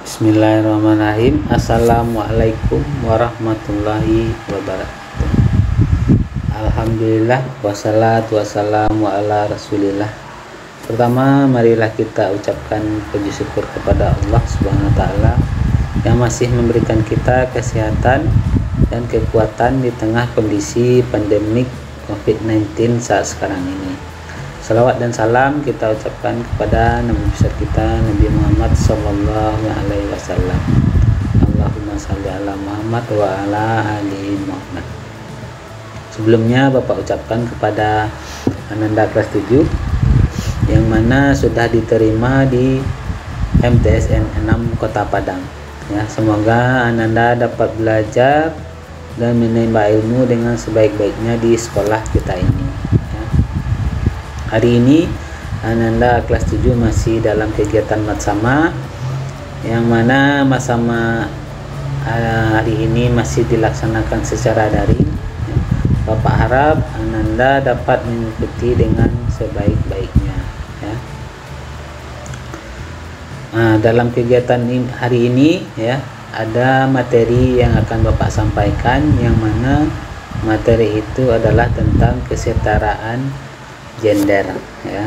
Bismillahirrahmanirrahim. Assalamualaikum warahmatullahi wabarakatuh. Alhamdulillah wassalatu wassalamu ala rasulillah. Pertama, marilah kita ucapkan puji syukur kepada Allah Subhanahu wa taala yang masih memberikan kita kesehatan dan kekuatan di tengah kondisi pandemik COVID-19 saat sekarang ini. Salawat dan salam kita ucapkan kepada Nabi besar kita Nabi Muhammad sallallahu alaihi wasallam. Allahumma shalli ala Muhammad wa ala ali Muhammad. Sebelumnya Bapak ucapkan kepada Ananda kelas 7 yang mana sudah diterima di MTSN 6 Kota Padang. Ya, semoga Ananda dapat belajar dan menimba ilmu dengan sebaik-baiknya di sekolah kita ini. Hari ini Ananda kelas 7 masih dalam kegiatan matsama, yang mana matsama hari ini masih dilaksanakan secara daring. Bapak harap Ananda dapat mengikuti dengan sebaik-baiknya ya. Dalam kegiatan hari ini ya, ada materi yang akan Bapak sampaikan, yang mana materi itu adalah tentang kesetaraan gender ya.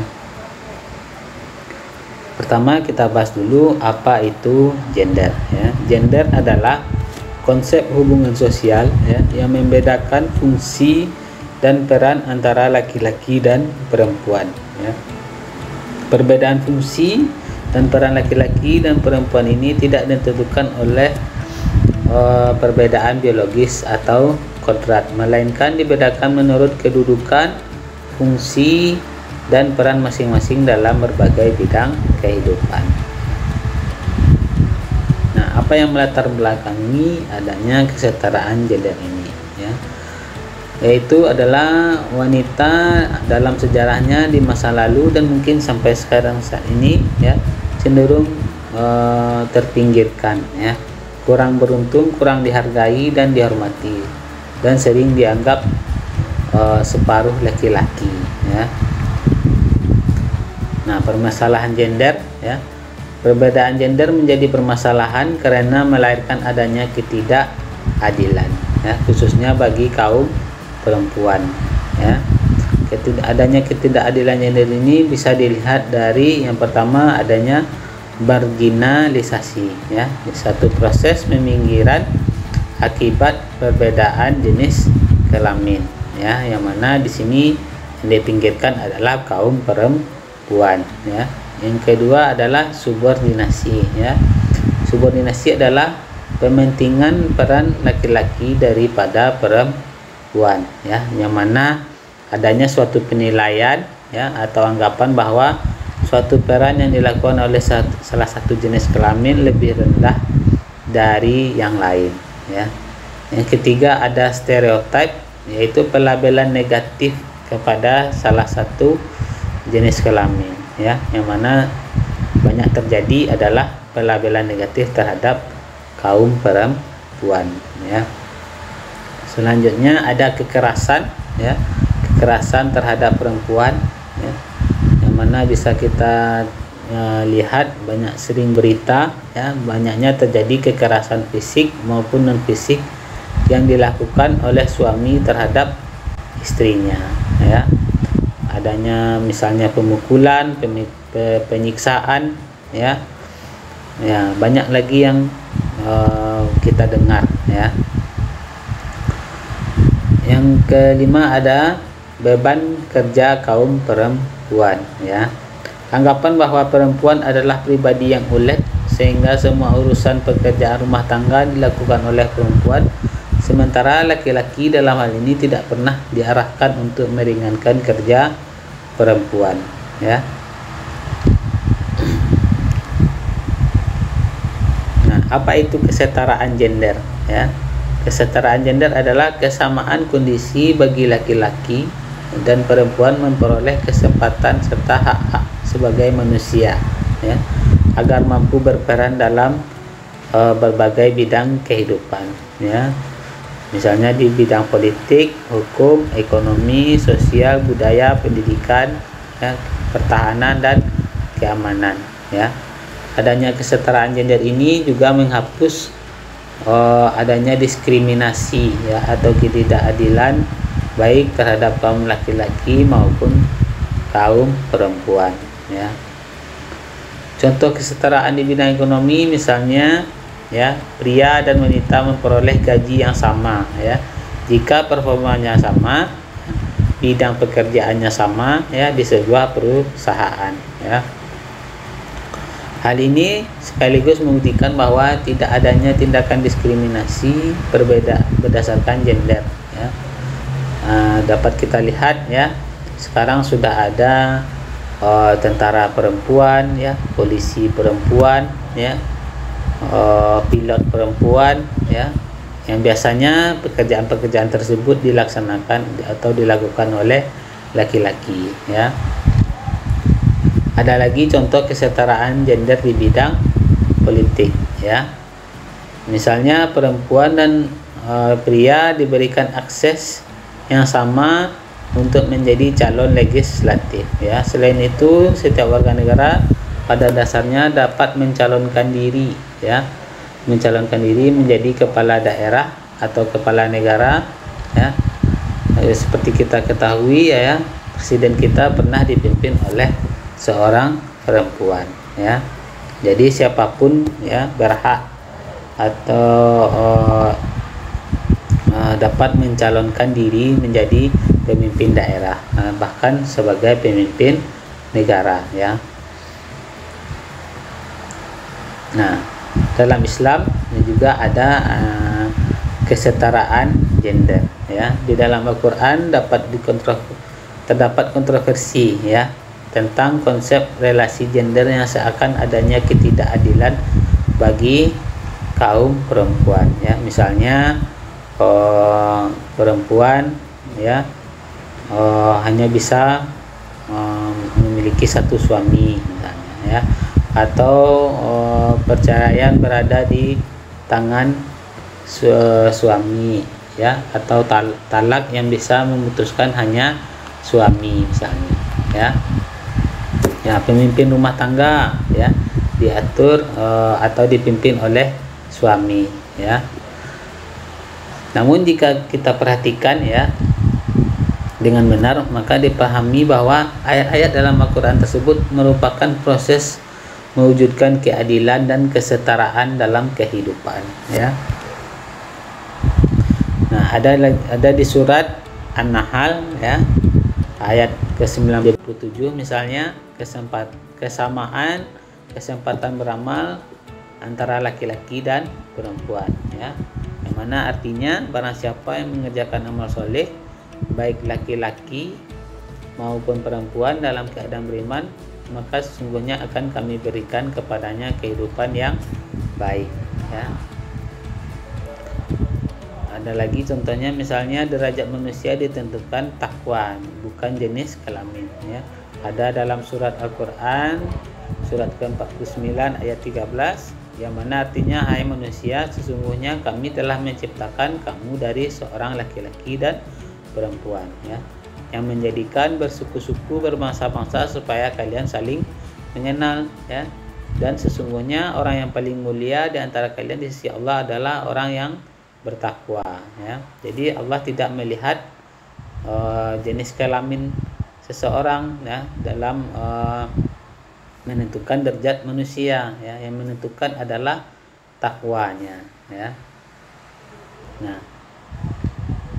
Pertama kita bahas dulu apa itu gender ya. Gender adalah konsep hubungan sosial ya, yang membedakan fungsi dan peran antara laki-laki dan perempuan ya. Perbedaan fungsi dan peran laki-laki dan perempuan ini tidak ditentukan oleh perbedaan biologis atau kodrat, melainkan dibedakan menurut kedudukan, fungsi dan peran masing-masing dalam berbagai bidang kehidupan. Nah, apa yang melatar belakangi adanya kesetaraan gender ini ya, yaitu adalah wanita dalam sejarahnya di masa lalu dan mungkin sampai sekarang saat ini ya, cenderung terpinggirkan ya, kurang beruntung, kurang dihargai dan dihormati, dan sering dianggap separuh laki-laki ya. Nah, permasalahan gender ya, perbedaan gender menjadi permasalahan karena melahirkan adanya ketidakadilan ya, khususnya bagi kaum perempuan ya. Adanya ketidakadilan gender ini bisa dilihat dari yang pertama, adanya marginalisasi ya, satu proses peminggiran akibat perbedaan jenis kelamin ya, yang mana di sini yang dipinggirkan adalah kaum perempuan ya. Yang kedua adalah subordinasi ya. Subordinasi adalah pementingan peran laki-laki daripada perempuan ya, yang mana adanya suatu penilaian ya atau anggapan bahwa suatu peran yang dilakukan oleh salah satu jenis kelamin lebih rendah dari yang lain ya. Yang ketiga ada stereotip, yaitu pelabelan negatif kepada salah satu jenis kelamin ya, yang mana banyak terjadi adalah pelabelan negatif terhadap kaum perempuan ya. Selanjutnya ada kekerasan ya, kekerasan terhadap perempuan ya, yang mana bisa kita lihat banyak sering berita ya, banyaknya terjadi kekerasan fisik maupun non fisik yang dilakukan oleh suami terhadap istrinya ya. Adanya misalnya pemukulan, penyiksaan ya. Ya, banyak lagi yang kita dengar ya. Yang kelima ada beban kerja kaum perempuan ya. Anggapan bahwa perempuan adalah pribadi yang ulet sehingga semua urusan pekerjaan rumah tangga dilakukan oleh perempuan, sementara laki-laki dalam hal ini tidak pernah diarahkan untuk meringankan kerja perempuan ya. Nah, apa itu kesetaraan gender ya? Kesetaraan gender adalah kesamaan kondisi bagi laki-laki dan perempuan memperoleh kesempatan serta hak-hak sebagai manusia ya, agar mampu berperan dalam berbagai bidang kehidupan ya. Misalnya di bidang politik, hukum, ekonomi, sosial, budaya, pendidikan, ya, pertahanan dan keamanan, ya. adanya kesetaraan gender ini juga menghapus adanya diskriminasi ya atau ketidakadilan baik terhadap kaum laki-laki maupun kaum perempuan ya. Contoh kesetaraan di bidang ekonomi misalnya ya, pria dan wanita memperoleh gaji yang sama ya jika performanya sama, bidang pekerjaannya sama ya di sebuah perusahaan ya. Hal ini sekaligus membuktikan bahwa tidak adanya tindakan diskriminasi berdasarkan gender ya. Dapat kita lihat ya, sekarang sudah ada tentara perempuan ya, polisi perempuan ya, pilot perempuan ya, yang biasanya pekerjaan-pekerjaan tersebut dilaksanakan atau dilakukan oleh laki-laki ya. Ada lagi contoh kesetaraan gender di bidang politik ya. Misalnya perempuan dan pria diberikan akses yang sama untuk menjadi calon legislatif ya. Selain itu, setiap warga negara pada dasarnya dapat mencalonkan diri ya, mencalonkan diri menjadi kepala daerah atau kepala negara ya. Seperti kita ketahui ya, presiden kita pernah dipimpin oleh seorang perempuan ya. Jadi siapapun ya berhak atau dapat mencalonkan diri menjadi pemimpin daerah, bahkan sebagai pemimpin negara ya. Nah, dalam Islam juga ada kesetaraan gender ya. Di dalam Al-Qur'an terdapat kontroversi ya tentang konsep relasi gender yang seakan adanya ketidakadilan bagi kaum perempuan ya. Misalnya perempuan ya hanya bisa memiliki satu suami misalnya ya, atau perceraian berada di tangan suami ya, atau talak yang bisa memutuskan hanya suami misalnya ya. Ya, pemimpin rumah tangga ya diatur atau dipimpin oleh suami ya. Namun jika kita perhatikan ya dengan benar, maka dipahami bahwa ayat-ayat dalam Al-Quran tersebut merupakan proses mewujudkan keadilan dan kesetaraan dalam kehidupan ya. Nah, ada di surat An-Nahl ya, ayat ke-97 misalnya, kesempatan beramal antara laki-laki dan perempuan ya. Yang mana artinya barang siapa yang mengerjakan amal soleh baik laki-laki maupun perempuan dalam keadaan beriman, maka sesungguhnya akan kami berikan kepadanya kehidupan yang baik ya. Ada lagi contohnya misalnya derajat manusia ditentukan takwa, bukan jenis kelamin ya. Ada dalam surat Al-Quran surat ke-49 ayat 13 yang mana artinya, hai manusia, sesungguhnya kami telah menciptakan kamu dari seorang laki-laki dan perempuan ya, yang menjadikan bersuku-suku berbangsa-bangsa supaya kalian saling mengenal ya. Dan sesungguhnya orang yang paling mulia di antara kalian di sisi Allah adalah orang yang bertakwa ya. Jadi Allah tidak melihat jenis kelamin seseorang ya dalam menentukan derajat manusia ya. Yang menentukan adalah takwanya ya. Nah,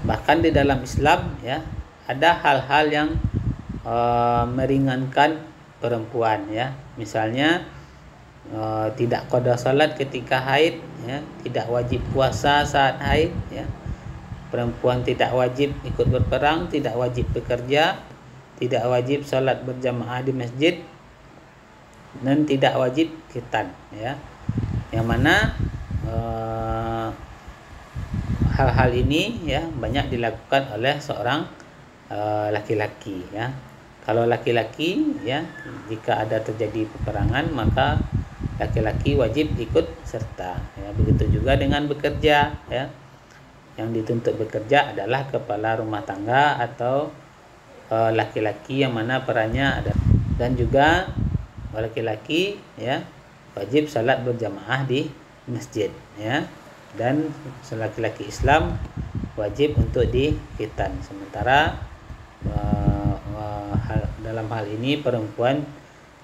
bahkan di dalam Islam ya ada hal-hal yang meringankan perempuan ya. Misalnya tidak qada salat ketika haid ya, tidak wajib puasa saat haid ya. Perempuan tidak wajib ikut berperang, tidak wajib bekerja, tidak wajib salat berjamaah di masjid, dan tidak wajib khitan ya. Yang mana hal-hal ini ya banyak dilakukan oleh seorang laki-laki ya. Kalau laki-laki ya, jika ada terjadi peperangan maka laki-laki wajib ikut serta ya. Begitu juga dengan bekerja ya. Yang dituntut bekerja adalah kepala rumah tangga atau laki-laki yang mana perannya ada, dan juga laki-laki ya wajib salat berjamaah di masjid, ya. Dan laki-laki Islam wajib untuk di khitan. Sementara dalam hal ini perempuan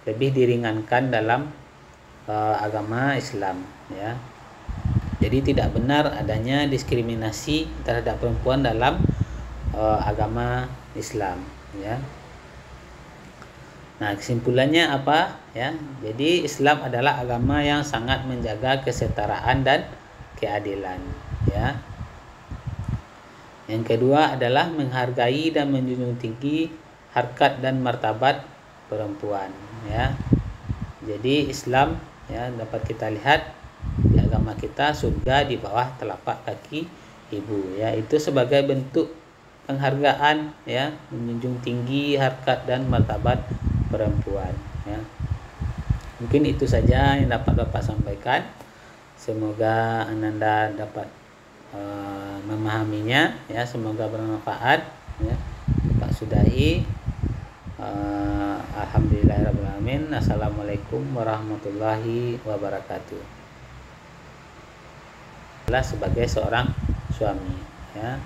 lebih diringankan dalam agama Islam, ya. Jadi tidak benar adanya diskriminasi terhadap perempuan dalam agama Islam, ya. Nah, kesimpulannya apa, ya? Jadi Islam adalah agama yang sangat menjaga kesetaraan dan keadilan, ya. Yang kedua adalah menghargai dan menjunjung tinggi harkat dan martabat perempuan, ya. Jadi Islam, ya, dapat kita lihat di agama kita surga di bawah telapak kaki ibu, ya. Itu sebagai bentuk penghargaan, ya, menjunjung tinggi harkat dan martabat perempuan, ya. Mungkin itu saja yang dapat Bapak sampaikan. Semoga Ananda dapat memahaminya, ya. Semoga bermanfaat, ya. Bapak sudahi. Alhamdulillahirrahmanirrahim. Assalamualaikum warahmatullahi wabarakatuh. Sebagai seorang suami, ya.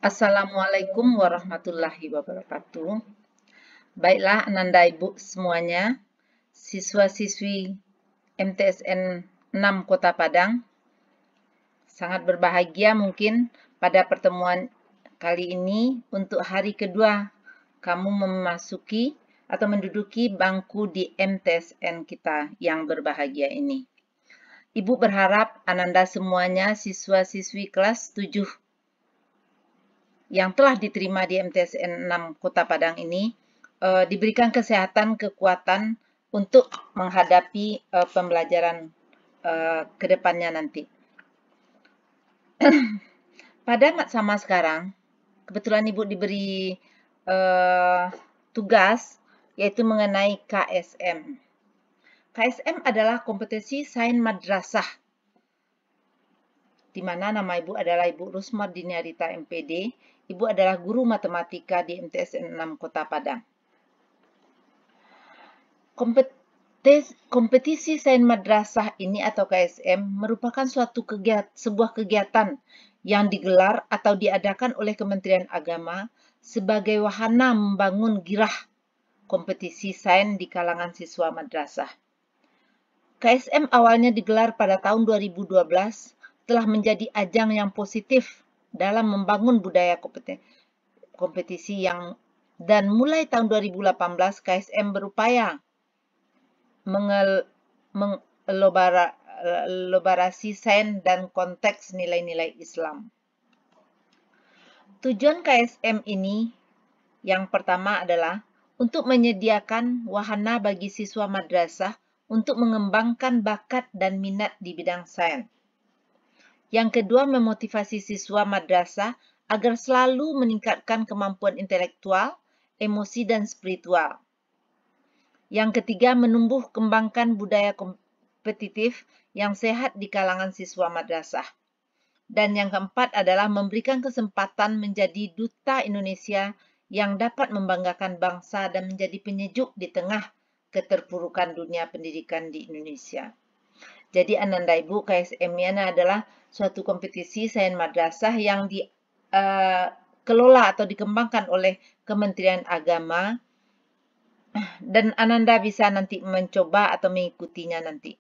Assalamualaikum warahmatullahi wabarakatuh. Baiklah Ananda Ibu semuanya, siswa-siswi MTSN 6 Kota Padang, sangat berbahagia mungkin pada pertemuan kali ini untuk hari kedua kamu memasuki atau menduduki bangku di MTSN kita yang berbahagia ini. Ibu berharap Ananda semuanya siswa-siswi kelas 7 yang telah diterima di MTSN 6 Kota Padang ini diberikan kesehatan, kekuatan untuk menghadapi pembelajaran ke depannya nanti. Pada sama sekarang, kebetulan Ibu diberi tugas yaitu mengenai KSM. KSM adalah kompetisi sains madrasah, di mana nama Ibu adalah Ibu Rusmardiniarita MPD. Ibu adalah guru matematika di MTSN 6 Kota Padang. Kompetisi sains madrasah ini atau KSM merupakan sebuah kegiatan yang digelar atau diadakan oleh Kementerian Agama sebagai wahana membangun girah kompetisi sains di kalangan siswa madrasah. KSM awalnya digelar pada tahun 2012, telah menjadi ajang yang positif dalam membangun budaya kompetisi dan mulai tahun 2018 KSM berupaya mengelaborasi sains dan konteks nilai-nilai Islam. Tujuan KSM ini yang pertama adalah untuk menyediakan wahana bagi siswa madrasah untuk mengembangkan bakat dan minat di bidang sains. Yang kedua, memotivasi siswa madrasah agar selalu meningkatkan kemampuan intelektual, emosi, dan spiritual. Yang ketiga, menumbuh kembangkan budaya kompetitif yang sehat di kalangan siswa madrasah. Dan yang keempat adalah memberikan kesempatan menjadi duta Indonesia yang dapat membanggakan bangsa dan menjadi penyejuk di tengah keterpurukan dunia pendidikan di Indonesia. Jadi Ananda Ibu, KSM ini adalah suatu kompetisi sains madrasah yang dikelola atau dikembangkan oleh Kementerian Agama, dan Ananda bisa nanti mencoba atau mengikutinya nanti.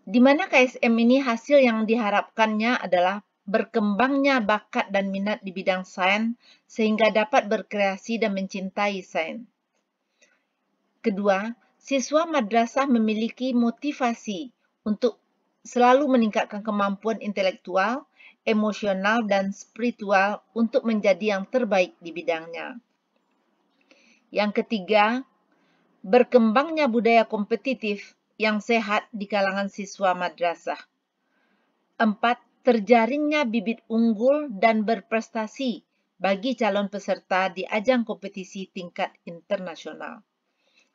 Di mana KSM ini hasil yang diharapkannya adalah berkembangnya bakat dan minat di bidang sains sehingga dapat berkreasi dan mencintai sains. Kedua, siswa madrasah memiliki motivasi untuk selalu meningkatkan kemampuan intelektual, emosional, dan spiritual untuk menjadi yang terbaik di bidangnya. Yang ketiga, berkembangnya budaya kompetitif yang sehat di kalangan siswa madrasah. 4. Terjaringnya bibit unggul dan berprestasi bagi calon peserta di ajang kompetisi tingkat internasional.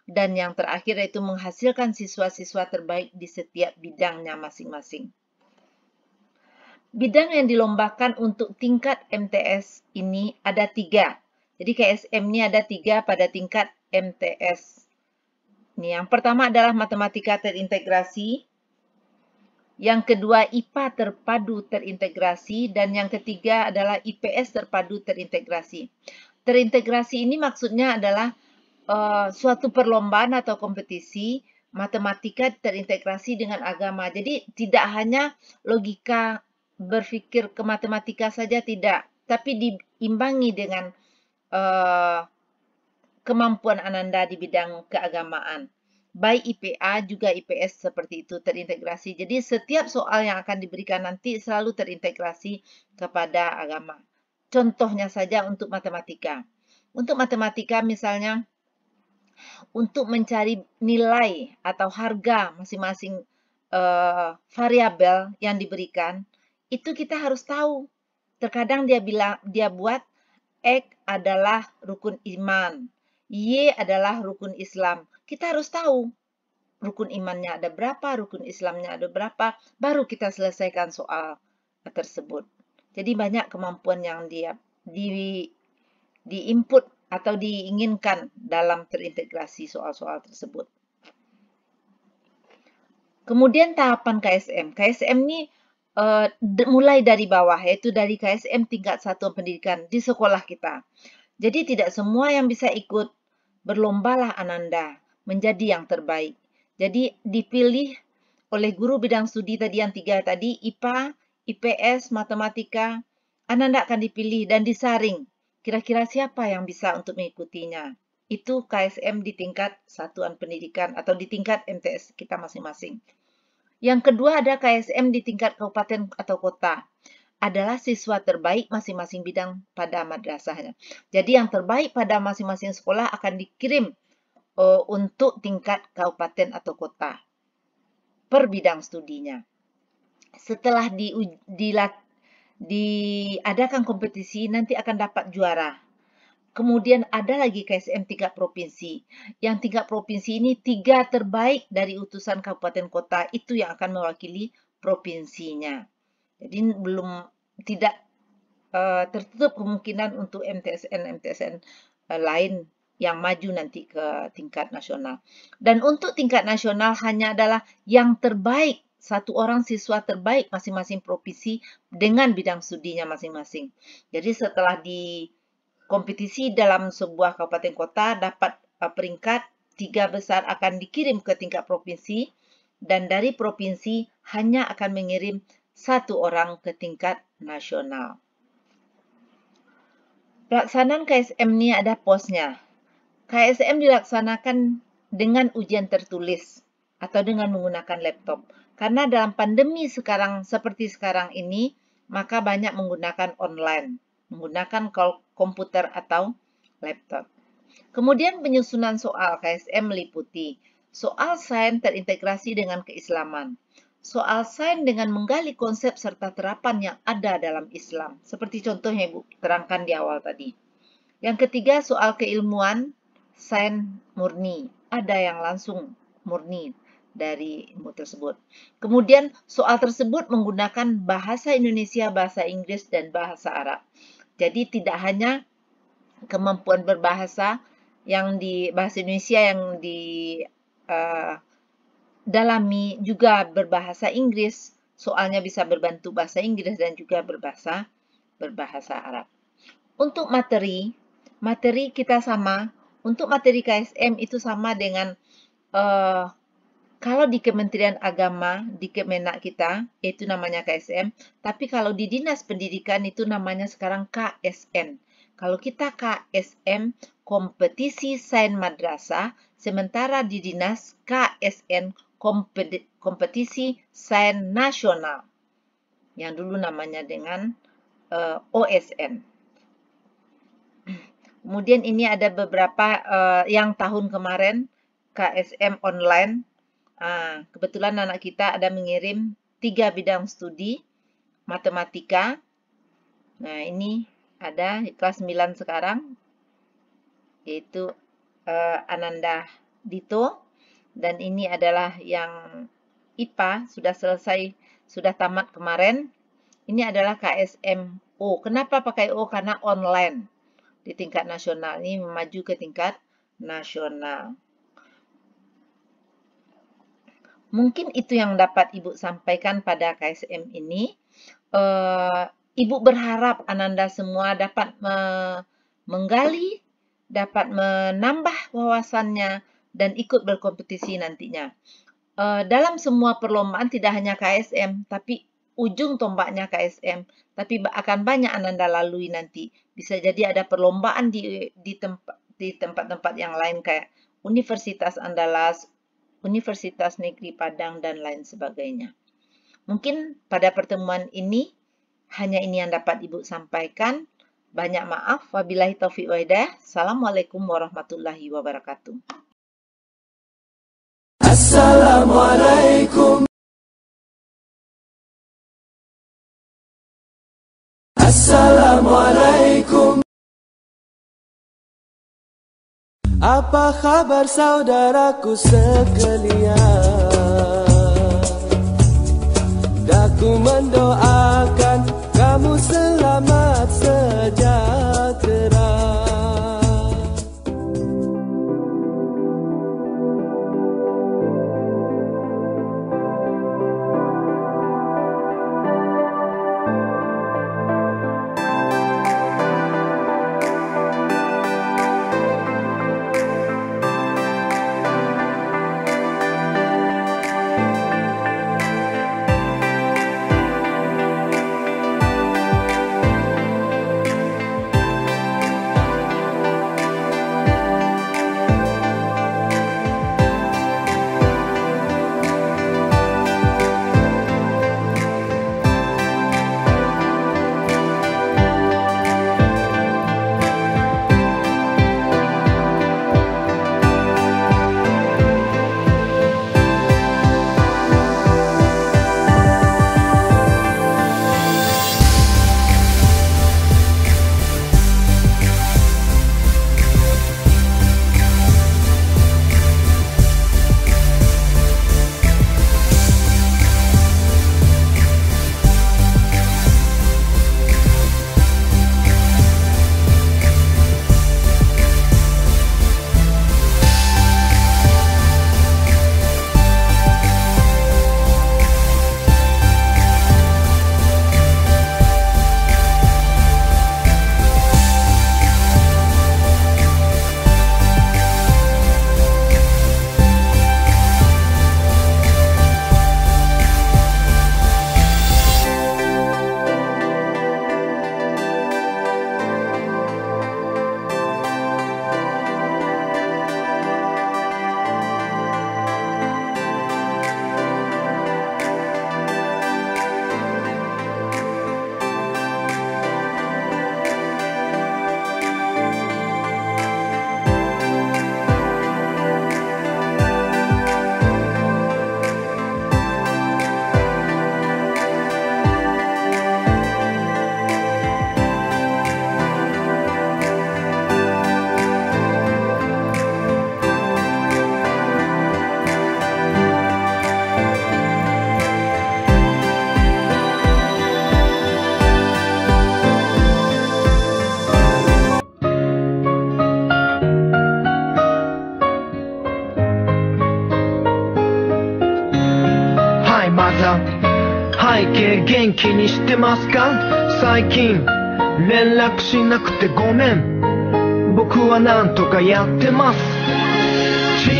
Dan yang terakhir yaitu menghasilkan siswa-siswa terbaik di setiap bidangnya masing-masing. Bidang yang dilombakan untuk tingkat MTS ini ada 3. Jadi KSM ini ada 3 pada tingkat MTS. Ini yang pertama adalah matematika terintegrasi, yang kedua IPA terpadu terintegrasi, dan yang ketiga adalah IPS terpadu terintegrasi. Terintegrasi ini maksudnya adalah suatu perlombaan atau kompetisi matematika terintegrasi dengan agama. Jadi tidak hanya logika berpikir ke matematika saja, tidak, tapi diimbangi dengan kemampuan Ananda di bidang keagamaan. Baik IPA juga IPS seperti itu terintegrasi. Jadi setiap soal yang akan diberikan nanti selalu terintegrasi kepada agama. Contohnya saja untuk matematika. Untuk matematika misalnya, untuk mencari nilai atau harga masing-masing variabel yang diberikan, itu kita harus tahu. Terkadang dia buat X adalah rukun iman, Y adalah rukun Islam. Kita harus tahu rukun imannya ada berapa, rukun Islamnya ada berapa, baru kita selesaikan soal tersebut. Jadi banyak kemampuan yang di-input atau diinginkan dalam terintegrasi soal-soal tersebut. Kemudian tahapan KSM. KSM ini mulai dari bawah, yaitu dari KSM tingkat 1 pendidikan di sekolah kita. Jadi tidak semua yang bisa ikut berlombalah Ananda menjadi yang terbaik. Jadi dipilih oleh guru bidang studi tadi yang 3 tadi, IPA, IPS, Matematika. Ananda akan dipilih dan disaring. Kira-kira siapa yang bisa untuk mengikutinya. Itu KSM di tingkat satuan pendidikan atau di tingkat MTS kita masing-masing. Yang kedua ada KSM di tingkat kabupaten atau kota. Adalah siswa terbaik masing-masing bidang pada madrasahnya. Jadi yang terbaik pada masing-masing sekolah akan dikirim untuk tingkat kabupaten atau kota per bidang studinya. Setelah diadakan kompetisi, nanti akan dapat juara. Kemudian ada lagi KSM tingkat provinsi. Yang tingkat provinsi ini 3 terbaik dari utusan kabupaten kota itu yang akan mewakili provinsinya. Jadi tidak tertutup kemungkinan untuk MTSN lain yang maju nanti ke tingkat nasional. Dan untuk tingkat nasional hanya adalah yang terbaik, satu orang siswa terbaik masing-masing provinsi dengan bidang studinya masing-masing. Jadi setelah di kompetisi dalam sebuah kabupaten kota dapat peringkat 3 besar akan dikirim ke tingkat provinsi dan dari provinsi hanya akan mengirim 1 orang ke tingkat nasional. Pelaksanaan KSM ini ada posnya. KSM dilaksanakan dengan ujian tertulis atau dengan menggunakan laptop. Karena dalam pandemi sekarang seperti sekarang ini, maka banyak menggunakan online, menggunakan komputer atau laptop. Kemudian penyusunan soal KSM meliputi soal sains terintegrasi dengan keislaman, soal sains dengan menggali konsep serta terapan yang ada dalam Islam, seperti contoh yang Ibu terangkan di awal tadi. Yang ketiga, soal keilmuan sains murni, ada yang langsung murni dari ilmu tersebut. Kemudian soal tersebut menggunakan bahasa Indonesia, bahasa Inggris, dan bahasa Arab. Jadi tidak hanya kemampuan berbahasa yang di bahasa Indonesia yang dalami, juga berbahasa Inggris, soalnya bisa berbantu bahasa Inggris dan juga berbahasa Arab. Untuk materi kita sama. Untuk materi KSM itu sama dengan kalau di Kementerian Agama, di Kemenak kita, itu namanya KSM. Tapi kalau di Dinas Pendidikan itu namanya sekarang KSN. Kalau kita KSM, kompetisi sains madrasah, sementara di Dinas KSN, kompetisi sains nasional. Yang dulu namanya dengan OSN. Kemudian ini ada beberapa yang tahun kemarin KSM online. Kebetulan anak kita ada mengirim 3 bidang studi matematika. Nah, ini ada kelas 9 sekarang, yaitu Ananda Dito. Dan ini adalah yang IPA, sudah selesai, sudah tamat kemarin. Ini adalah KSMO. Kenapa pakai O? Karena online di tingkat nasional. Ini maju ke tingkat nasional. Mungkin itu yang dapat Ibu sampaikan pada KSM ini. Ibu berharap Ananda semua dapat menggali, dapat menambah wawasannya, dan ikut berkompetisi nantinya. Dalam semua perlombaan tidak hanya KSM, tapi ujung tombaknya KSM, tapi akan banyak Ananda lalui nanti. Bisa jadi ada perlombaan di tempat-tempat yang lain kayak Universitas Andalas, Universitas Negeri Padang, dan lain sebagainya. Mungkin pada pertemuan ini, hanya ini yang dapat Ibu sampaikan. Banyak maaf. Wabillahi taufiq wa hidayah. Assalamualaikum warahmatullahi wabarakatuh. Assalamualaikum. Assalamualaikum. Apa kabar saudaraku sekalian? Daku mendoakan kamu selamat sejahtera. 元気にしてますか？最近連絡しなくてごめん。僕はなんとかやってます。小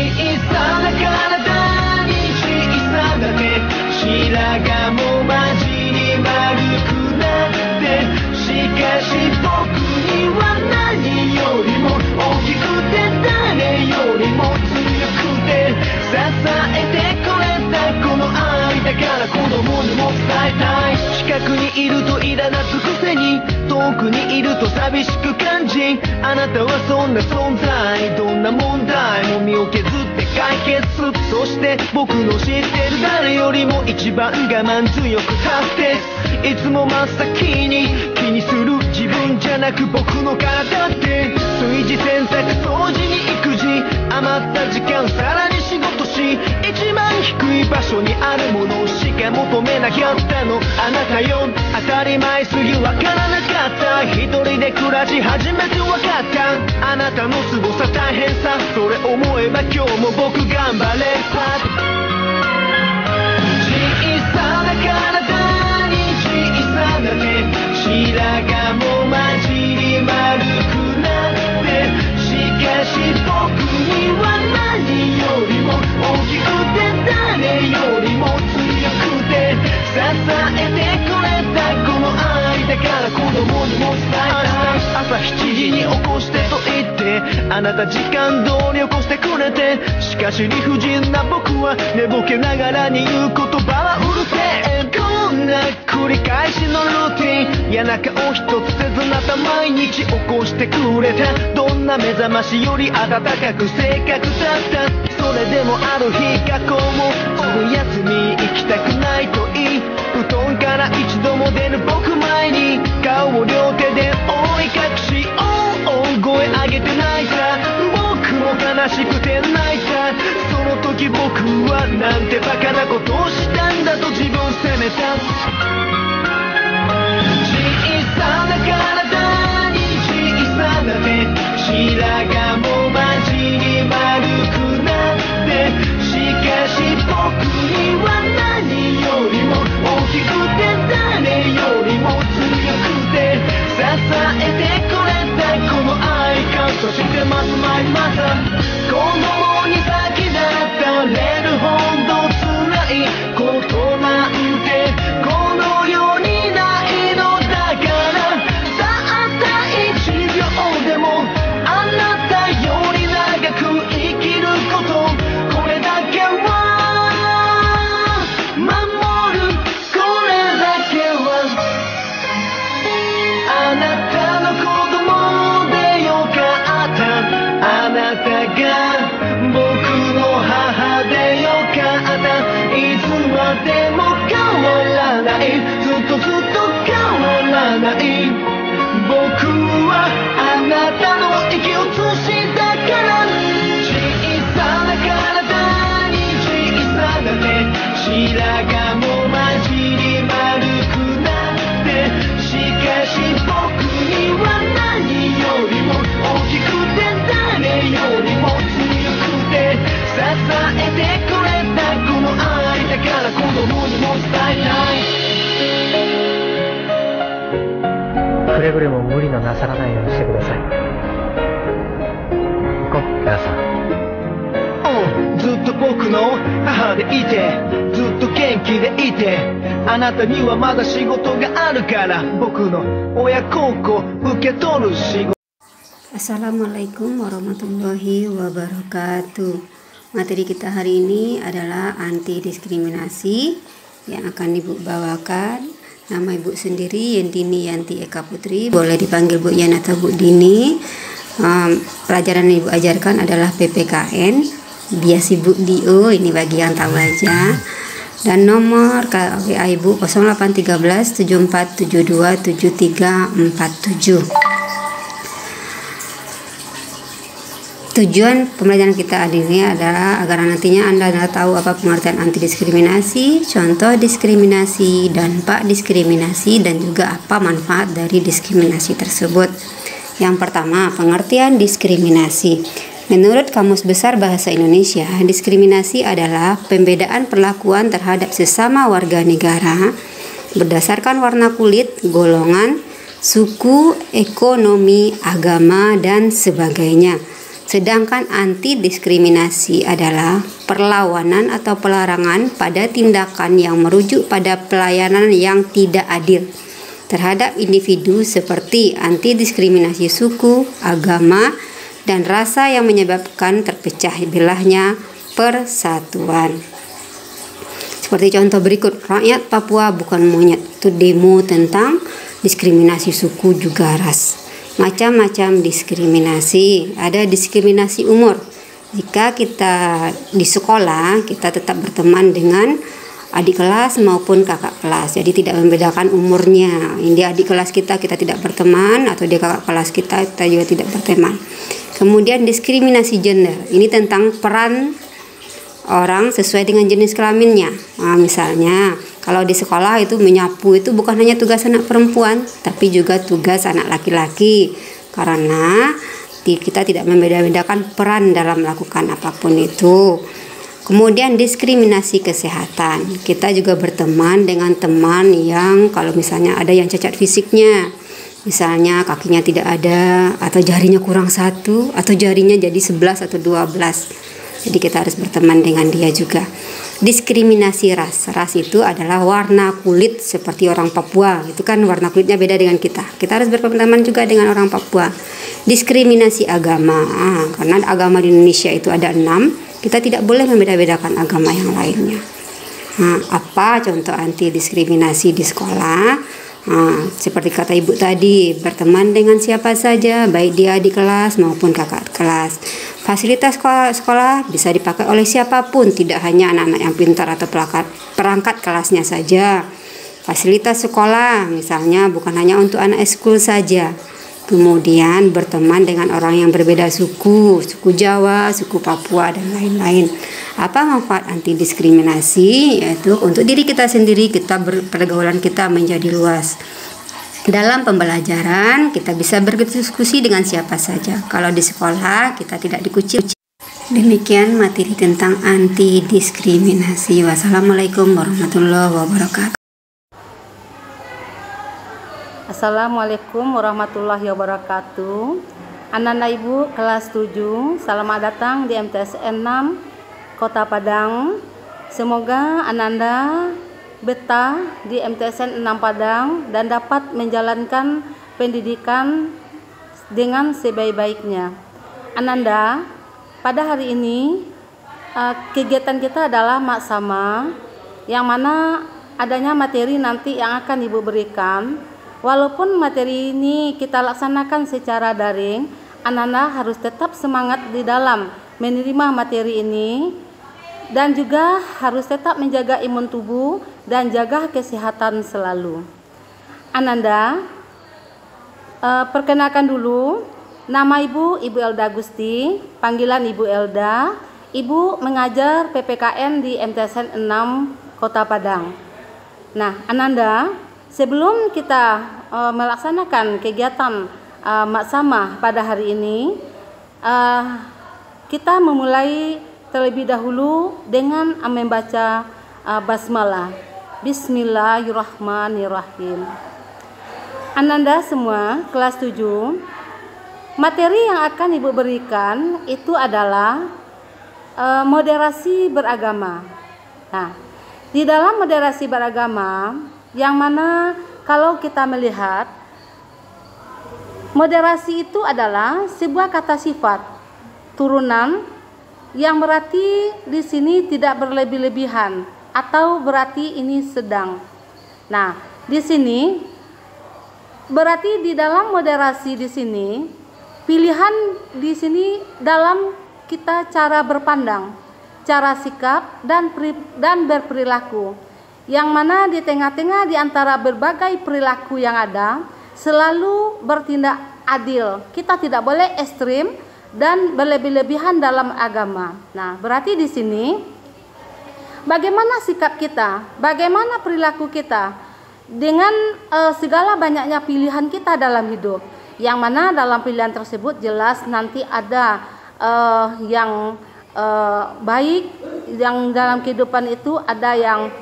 さな体に小さな手、白髪も混じり丸くなって、しかし僕には何よりも大きくて誰よりも強くて支えてくれたこの愛だから子供にも伝えたい。近くにいると苛立つくせに遠くにいると寂しく感じ、あなたはそんな存在、どんな問題も身を削って解決。そして僕の知ってる誰よりも一番我慢強く立って、いつも真っ先に気にする自分じゃなく僕の体って、炊事洗濯掃除に育児、余った時間さらに仕事し、一番低い場所にあるものしか求めなかったのあなたよ。当たり前すぎわからなかった、一人で暮らし初めてわかったあなたの凄さ大変さ、それ思えば今日も僕頑張れさ。小さな体に小さな手、白髪も混じり丸くなって、しかし僕には何よりも大きくて誰よりも強くて支えてくれたこの愛だから子供にも伝えたい。朝7時に起こしてと言ってあなた時間通り起こしてくれて、しかし理不尽な僕は寝ぼけながらに言う言葉はうるせえ。こんな繰り返しのルーティン、嫌な顔一つせずなた毎日起こしてくれた、どんな目覚ましより温かく正確だった。それでもある日学校もすぐ休み行きたくないと言い、布団から一度も出ぬ僕前に顔を両手で覆い隠し大声上げて泣いた。僕も悲しくて泣いた。その時僕はなんてバカなことをしたんだと自分責めた。小さな体に小さな手、白髪も混じり丸くなって、しかし僕には何よりも大きくて誰よりも強くて支えてくれたこの愛感謝してます。まいりました子供に先立たれるほど辛いことなんてこの世にないのだから、たった1秒でもあなたより長く生きること、これだけは守る、これだけはあなたの子供でよかった、あなたが僕の母でよかった、いつまでも変わらない、ずっとずっと変わらない、僕はあなたの息を移したから。小さな体に小さな手、白髪も混じり丸くなって、しかし僕には何よりも大きくて誰よりも強くて支えてくれたこの愛だから子供にも伝えたい。くれぐれも無理のなさらないようにしてください。行こう、母さん。ずっと僕の母でいて、ずっと元気でいて、あなたにはまだ仕事があるから僕の親孝行受け取る仕事。 Assalamualaikum warahmatullahi wabarakatuh. Materi kita hari ini adalah anti diskriminasi yang akan Ibu bawakan. Nama Ibu sendiri Yentini Yanti Eka Putri, boleh dipanggil Bu Yan atau Bu Dini. Pelajaran yang Ibu ajarkan adalah PPKN, bias Ibu Dio, ini bagi yang tahu aja. Dan nomor WA Ibu 0813 7472 7347. Tujuan pembelajaran kita hari ini adalah agar nantinya Anda tahu apa pengertian anti diskriminasi, contoh diskriminasi, dampak diskriminasi, dan juga apa manfaat dari diskriminasi tersebut. Yang pertama, pengertian diskriminasi. Menurut Kamus Besar Bahasa Indonesia, diskriminasi adalah pembedaan perlakuan terhadap sesama warga negara berdasarkan warna kulit, golongan, suku, ekonomi, agama, dan sebagainya. Sedangkan anti-diskriminasi adalah perlawanan atau pelarangan pada tindakan yang merujuk pada pelayanan yang tidak adil terhadap individu seperti anti-diskriminasi suku, agama, dan rasa yang menyebabkan terpecah belahnya persatuan. Seperti contoh berikut, rakyat Papua bukan monyet, itu demo tentang diskriminasi suku juga ras. Macam-macam diskriminasi, ada diskriminasi umur. Jika kita di sekolah, kita tetap berteman dengan adik kelas maupun kakak kelas, jadi tidak membedakan umurnya. Ini adik kelas kita tidak berteman, atau dia kakak kelas kita juga tidak berteman. Kemudian diskriminasi gender, ini tentang peran orang sesuai dengan jenis kelaminnya. Nah, misalnya kalau di sekolah itu menyapu itu bukan hanya tugas anak perempuan, tapi juga tugas anak laki-laki, karena kita tidak membeda-bedakan peran dalam melakukan apapun itu. Kemudian diskriminasi kesehatan, kita juga berteman dengan teman yang kalau misalnya ada yang cacat fisiknya, misalnya kakinya tidak ada, atau jarinya kurang satu, atau jarinya jadi 11 atau 12. Jadi kita harus berteman dengan dia juga. Diskriminasi ras. Ras itu adalah warna kulit seperti orang Papua. Itu kan warna kulitnya beda dengan kita. Kita harus berteman juga dengan orang Papua. Diskriminasi agama. Karena agama di Indonesia itu ada 6. Kita tidak boleh membeda-bedakan agama yang lainnya. Apa contoh anti diskriminasi di sekolah? Seperti kata ibu tadi, berteman dengan siapa saja, baik dia di kelas maupun kakak kelas. Fasilitas sekolah bisa dipakai oleh siapapun, tidak hanya anak-anak yang pintar atau perangkat kelasnya saja. Fasilitas sekolah misalnya bukan hanya untuk anak eskul saja. Kemudian berteman dengan orang yang berbeda suku Jawa, suku Papua, dan lain-lain. Apa manfaat anti diskriminasi? Yaitu untuk diri kita sendiri, pergaulan kita menjadi luas. Dalam pembelajaran kita bisa berdiskusi dengan siapa saja. Kalau di sekolah kita tidak dikucil. Demikian materi tentang anti diskriminasi. Wassalamualaikum warahmatullahi wabarakatuh. Assalamualaikum warahmatullahi wabarakatuh. Anak-anak ibu kelas 7, selamat datang di MTSN 6 Kota Padang. Semoga Ananda betah di MTSN 6 Padang dan dapat menjalankan pendidikan dengan sebaik-baiknya. Ananda, pada hari ini kegiatan kita adalah maksama, yang mana adanya materi nanti yang akan ibu berikan. Walaupun materi ini kita laksanakan secara daring, anak-anak harus tetap semangat di dalam menerima materi ini, dan juga harus tetap menjaga imun tubuh dan jaga kesehatan selalu. Ananda, perkenalkan dulu, nama Ibu Elda Gusti, panggilan Ibu Elda. Ibu mengajar PPKN di MTSN 6 Kota Padang. Nah, Ananda, sebelum kita melaksanakan kegiatan maksama pada hari ini, kita memulai terlebih dahulu dengan membaca basmalah. Bismillahirrahmanirrahim. Ananda semua kelas 7, materi yang akan ibu berikan itu adalah moderasi beragama. Nah, di dalam moderasi beragama, yang mana kalau kita melihat, moderasi itu adalah sebuah kata sifat turunan yang berarti di sini tidak berlebih-lebihan, atau berarti ini sedang. Nah, di sini berarti di dalam moderasi di sini, pilihan di sini dalam kita cara berpandang, cara sikap dan berperilaku, yang mana di tengah-tengah di antara berbagai perilaku yang ada selalu bertindak adil. Kita tidak boleh ekstrim dan berlebih-lebihan dalam agama. Nah, berarti di sini bagaimana sikap kita, bagaimana perilaku kita dengan segala banyaknya pilihan kita dalam hidup, yang mana dalam pilihan tersebut jelas nanti ada yang baik, yang dalam kehidupan itu ada yang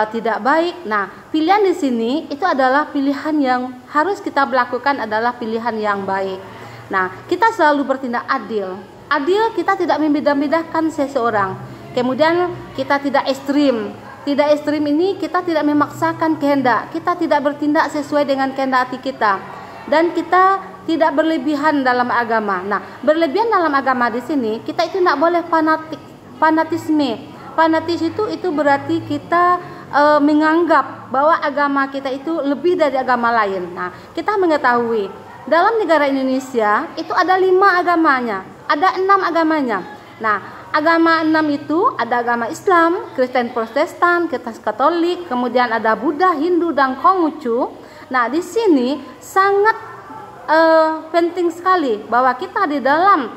tidak baik. Nah, pilihan di sini itu adalah pilihan yang harus kita lakukan, adalah pilihan yang baik. Nah, kita selalu bertindak adil. Adil, kita tidak membeda-bedakan seseorang. Kemudian kita tidak ekstrim. Tidak ekstrim ini kita tidak memaksakan kehendak. Kita tidak bertindak sesuai dengan kehendak hati kita. Dan kita tidak berlebihan dalam agama. Nah, berlebihan dalam agama di sini kita itu tidak boleh fanatisme. Fanatis itu berarti kita menganggap bahwa agama kita itu lebih dari agama lain. Nah, kita mengetahui dalam negara Indonesia itu ada 5 agamanya, ada 6 agamanya. Nah, agama 6 itu ada agama Islam, Kristen Protestan, Katolik, kemudian ada Buddha, Hindu, dan Konghucu. Nah, di sini sangat penting sekali bahwa kita di dalam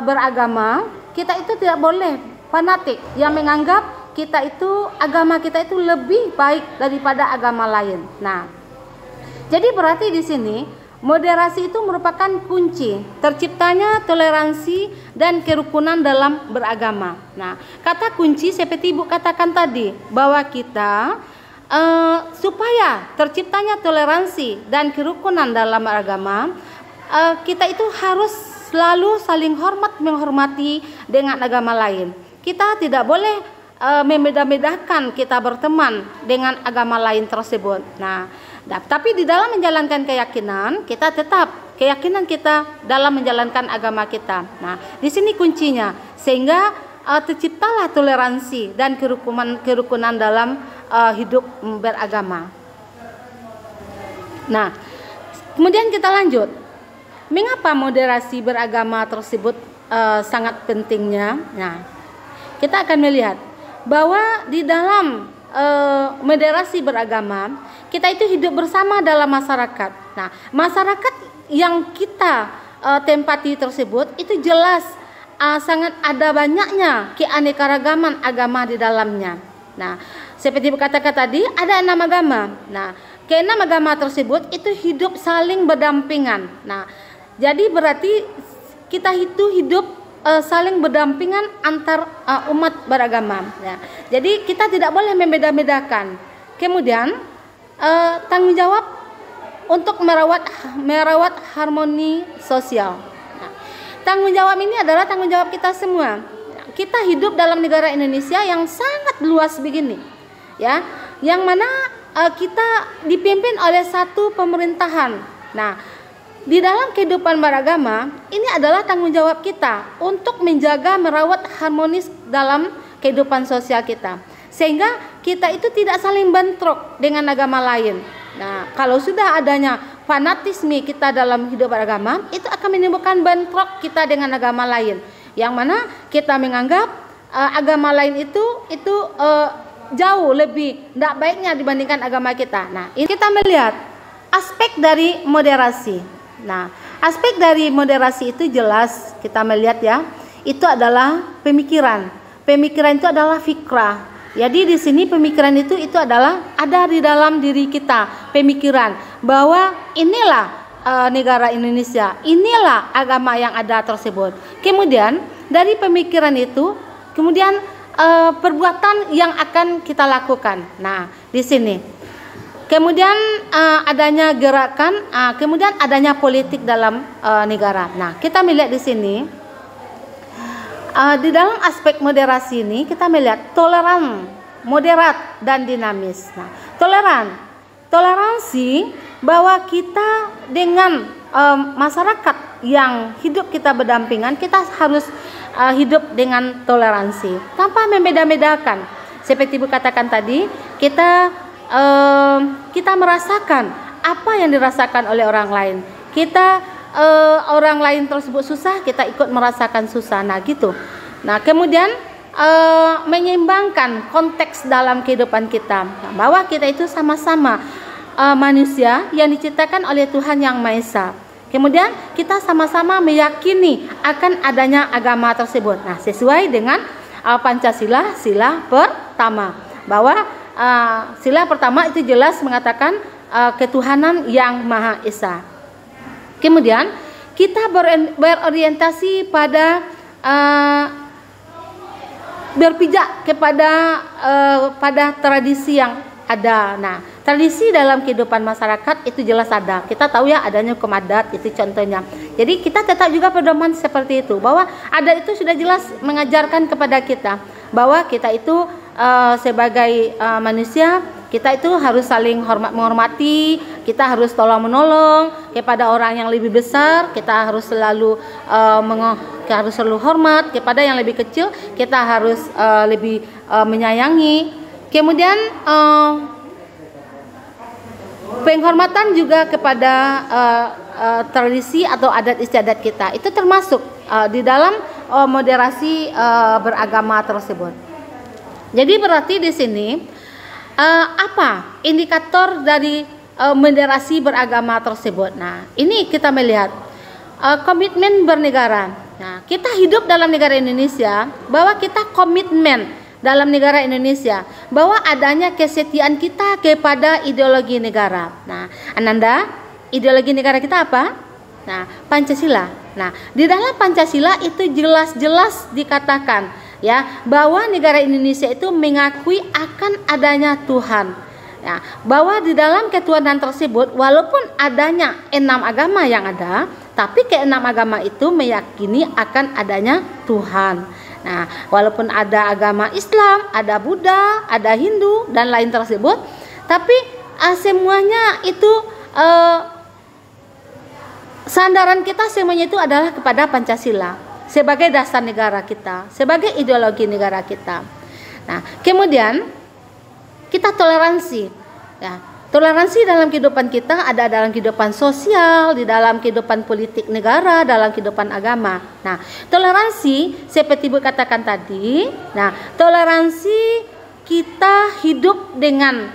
beragama, kita itu tidak boleh fanatik yang menganggap kita itu, agama kita itu lebih baik daripada agama lain. Nah, jadi berarti di sini moderasi itu merupakan kunci terciptanya toleransi dan kerukunan dalam beragama. Nah, kata kunci seperti Ibu katakan tadi, bahwa kita supaya terciptanya toleransi dan kerukunan dalam beragama, kita itu harus selalu saling menghormati dengan agama lain. Kita tidak boleh membeda-bedakan kita berteman dengan agama lain tersebut. Nah, tapi di dalam menjalankan keyakinan, kita tetap keyakinan kita dalam menjalankan agama kita. Nah, di sini kuncinya, sehingga terciptalah toleransi dan kerukunan dalam hidup beragama. Nah, kemudian kita lanjut. Mengapa moderasi beragama tersebut sangat pentingnya? Nah, kita akan melihat bahwa di dalam moderasi beragama, kita itu hidup bersama dalam masyarakat. Nah, masyarakat yang kita tempati tersebut itu jelas sangat ada banyaknya keanekaragaman agama di dalamnya. Nah, seperti berkatakan tadi, ada 6 agama. Nah, ke-6 agama tersebut itu hidup saling berdampingan. Nah, jadi berarti kita itu hidup saling berdampingan antar umat beragama. Ya. Jadi kita tidak boleh membeda-bedakan. Kemudian tanggung jawab untuk merawat harmoni sosial. Nah, tanggung jawab ini adalah tanggung jawab kita semua. Kita hidup dalam negara Indonesia yang sangat luas begini, ya, yang mana kita dipimpin oleh satu pemerintahan. Nah, di dalam kehidupan beragama, ini adalah tanggung jawab kita untuk menjaga, merawat harmonis dalam kehidupan sosial kita. Sehingga kita itu tidak saling bentrok dengan agama lain. Nah, kalau sudah adanya fanatisme kita dalam hidup beragama, itu akan menimbulkan bentrok kita dengan agama lain. Yang mana kita menganggap agama lain itu jauh lebih tidak baiknya dibandingkan agama kita. Nah, ini kita melihat aspek dari moderasi. Nah, aspek dari moderasi itu jelas kita melihat, ya, itu adalah pemikiran. Pemikiran itu adalah fikrah. Jadi di sini pemikiran itu adalah ada di dalam diri kita, pemikiran bahwa inilah negara Indonesia, inilah agama yang ada tersebut. Kemudian dari pemikiran itu, kemudian perbuatan yang akan kita lakukan. Nah, di sini kemudian adanya gerakan, kemudian adanya politik dalam negara. Nah, kita melihat di sini di dalam aspek moderasi ini kita melihat toleran, moderat, dan dinamis. Nah, toleransi bahwa kita dengan masyarakat yang hidup kita berdampingan, kita harus hidup dengan toleransi tanpa membeda-bedakan. Seperti Ibu katakan tadi, kita merasakan apa yang dirasakan oleh orang lain. Orang lain tersebut susah, kita ikut merasakan susah. Nah, gitu. Nah, kemudian menyeimbangkan konteks dalam kehidupan kita, bahwa kita itu sama-sama manusia yang diciptakan oleh Tuhan Yang Maha Esa. Kemudian kita sama-sama meyakini akan adanya agama tersebut. Nah, sesuai dengan Pancasila, sila pertama, bahwa sila pertama itu jelas mengatakan ketuhanan Yang Maha Esa. Kemudian kita berorientasi pada berpijak kepada pada tradisi yang ada. Nah, tradisi dalam kehidupan masyarakat itu jelas ada. Kita tahu ya adanya hukum adat, itu contohnya. Jadi kita tetap juga pedoman seperti itu, bahwa adat itu sudah jelas mengajarkan kepada kita bahwa kita itu sebagai manusia, kita itu harus saling menghormati, kita harus tolong menolong kepada orang yang lebih besar, kita harus selalu hormat kepada yang lebih kecil, kita harus lebih menyayangi. Kemudian penghormatan juga kepada tradisi atau adat istiadat kita, itu termasuk di dalam moderasi beragama tersebut. Jadi berarti di sini apa indikator dari moderasi beragama tersebut? Nah, ini kita melihat komitmen bernegara. Nah, kita hidup dalam negara Indonesia, bahwa kita komitmen dalam negara Indonesia, bahwa adanya kesetiaan kita kepada ideologi negara. Nah, Ananda, ideologi negara kita apa? Nah, Pancasila. Nah, di dalam Pancasila itu jelas-jelas dikatakan ya, bahwa negara Indonesia itu mengakui akan adanya Tuhan. Ya, bahwa di dalam ketuhanan tersebut, walaupun adanya 6 agama yang ada, tapi ke-6 agama itu meyakini akan adanya Tuhan. Nah, walaupun ada agama Islam, ada Buddha, ada Hindu dan lain tersebut, tapi semuanya itu sandaran kita semuanya itu adalah kepada Pancasila sebagai dasar negara kita, sebagai ideologi negara kita. Nah, kemudian kita toleransi. Ya, toleransi dalam kehidupan kita ada dalam kehidupan sosial, di dalam kehidupan politik negara, dalam kehidupan agama. Nah, toleransi seperti Ibu katakan tadi. Nah, toleransi kita hidup dengan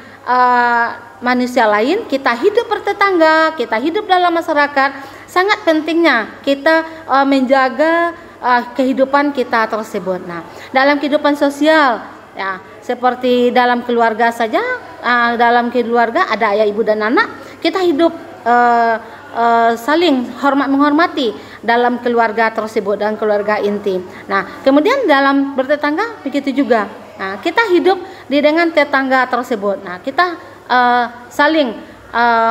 manusia lain, kita hidup bertetangga, kita hidup dalam masyarakat. Sangat pentingnya kita menjaga kehidupan kita tersebut. Nah, dalam kehidupan sosial, ya, seperti dalam keluarga saja, dalam keluarga ada ayah, ibu dan anak, kita hidup saling menghormati dalam keluarga tersebut, dan keluarga inti. Nah, kemudian dalam bertetangga begitu juga. Nah, kita hidup dengan tetangga tersebut. Nah, kita saling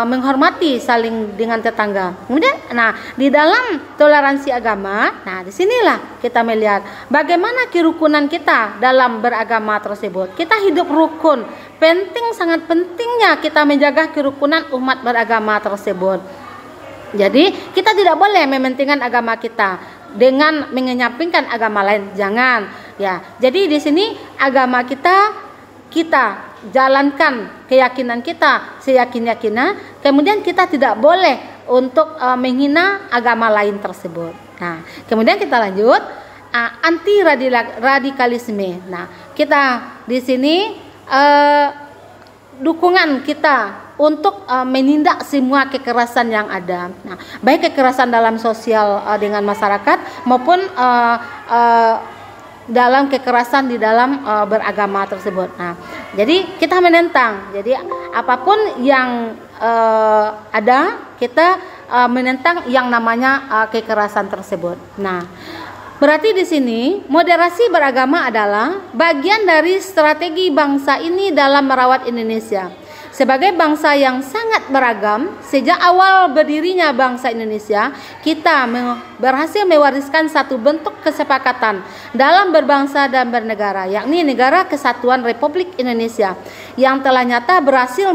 menghormati saling dengan tetangga. Kemudian, nah, di dalam toleransi agama, nah disinilah kita melihat bagaimana kerukunan kita dalam beragama tersebut. Kita hidup rukun. Penting, sangat pentingnya kita menjaga kerukunan umat beragama tersebut. Jadi kita tidak boleh mementingkan agama kita dengan mengenyampingkan agama lain. Jangan, ya. Jadi di sini agama kita jalankan keyakinan kita seyakin-yakinnya, kemudian kita tidak boleh untuk menghina agama lain tersebut. Nah, kemudian kita lanjut anti radikalisme. Nah, kita di sini dukungan kita untuk menindak semua kekerasan yang ada. Nah, baik kekerasan dalam sosial dengan masyarakat maupun dalam kekerasan di dalam beragama tersebut. Nah, jadi kita menentang. Jadi apapun yang ada, kita menentang yang namanya kekerasan tersebut. Nah, berarti di sini moderasi beragama adalah bagian dari strategi bangsa ini dalam merawat Indonesia. Sebagai bangsa yang sangat beragam, sejak awal berdirinya bangsa Indonesia, kita berhasil mewariskan satu bentuk kesepakatan dalam berbangsa dan bernegara, yakni Negara Kesatuan Republik Indonesia, yang telah nyata berhasil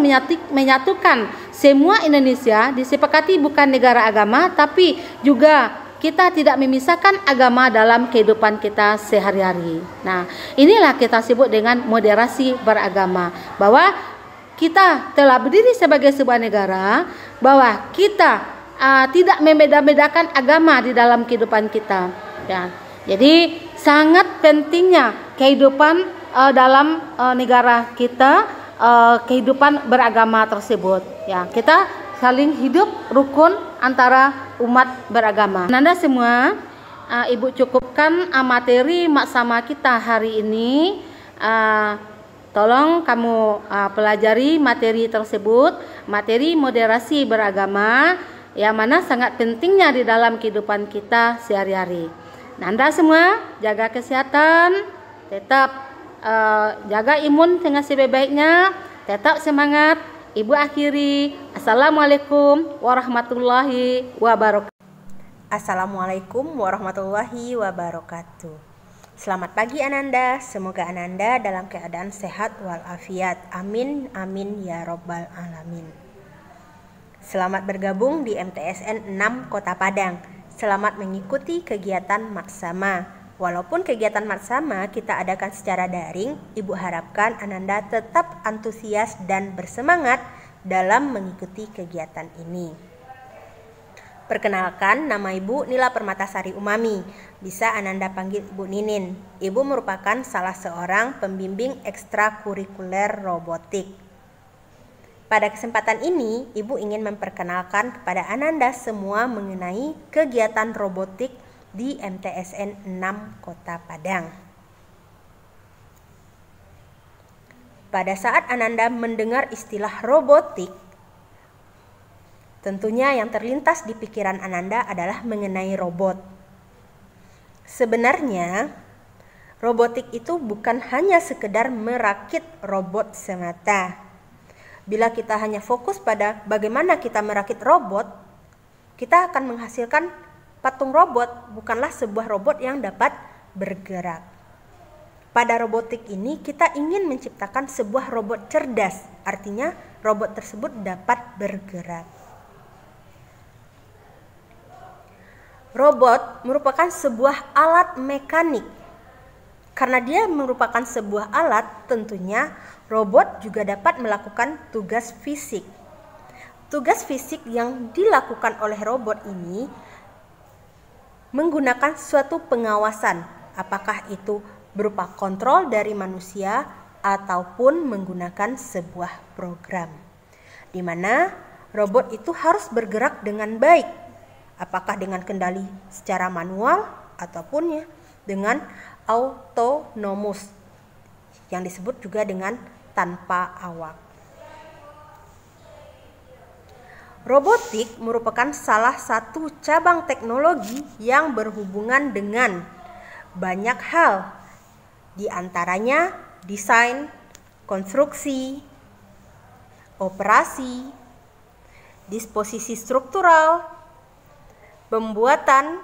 menyatukan semua Indonesia, disepakati bukan negara agama, tapi juga kita tidak memisahkan agama dalam kehidupan kita sehari-hari. Nah, inilah kita sebut dengan moderasi beragama, bahwa kita telah berdiri sebagai sebuah negara, bahwa kita tidak membeda-bedakan agama di dalam kehidupan kita. Ya. Jadi sangat pentingnya kehidupan dalam negara kita, kehidupan beragama tersebut. Ya, kita saling hidup rukun antara umat beragama. Nanda semua, Ibu cukupkan materi maksama kita hari ini. Tolong kamu pelajari materi tersebut, materi moderasi beragama, yang mana sangat pentingnya di dalam kehidupan kita sehari-hari. Nanda semua, jaga kesehatan, tetap jaga imun dengan sebaik-baiknya, tetap semangat. Ibu akhiri, Assalamualaikum warahmatullahi wabarakatuh. Assalamualaikum warahmatullahi wabarakatuh. Selamat pagi Ananda, semoga Ananda dalam keadaan sehat walafiat. Amin, amin ya robbal alamin. Selamat bergabung di MTSN 6 Kota Padang. Selamat mengikuti kegiatan Matsama. Walaupun kegiatan Matsama kita adakan secara daring, Ibu harapkan Ananda tetap antusias dan bersemangat dalam mengikuti kegiatan ini. Perkenalkan, nama Ibu Nila Permatasari Umami. Bisa Ananda panggil Ibu Ninin. Ibu merupakan salah seorang pembimbing ekstrakurikuler robotik. Pada kesempatan ini, Ibu ingin memperkenalkan kepada Ananda semua mengenai kegiatan robotik di MTSN 6 Kota Padang. Pada saat Ananda mendengar istilah robotik, tentunya yang terlintas di pikiran Ananda adalah mengenai robot. Sebenarnya, robotik itu bukan hanya sekedar merakit robot semata. Bila kita hanya fokus pada bagaimana kita merakit robot, kita akan menghasilkan patung robot, bukanlah sebuah robot yang dapat bergerak. Pada robotik ini kita ingin menciptakan sebuah robot cerdas, artinya robot tersebut dapat bergerak. Robot merupakan sebuah alat mekanik. Karena dia merupakan sebuah alat, tentunya robot juga dapat melakukan tugas fisik. Tugas fisik yang dilakukan oleh robot ini menggunakan suatu pengawasan, apakah itu berupa kontrol dari manusia ataupun menggunakan sebuah program, di mana robot itu harus bergerak dengan baik. Apakah dengan kendali secara manual ataupun dengan autonomous, yang disebut juga dengan tanpa awak. Robotik merupakan salah satu cabang teknologi yang berhubungan dengan banyak hal, di antaranya desain, konstruksi, operasi, disposisi struktural, pembuatan,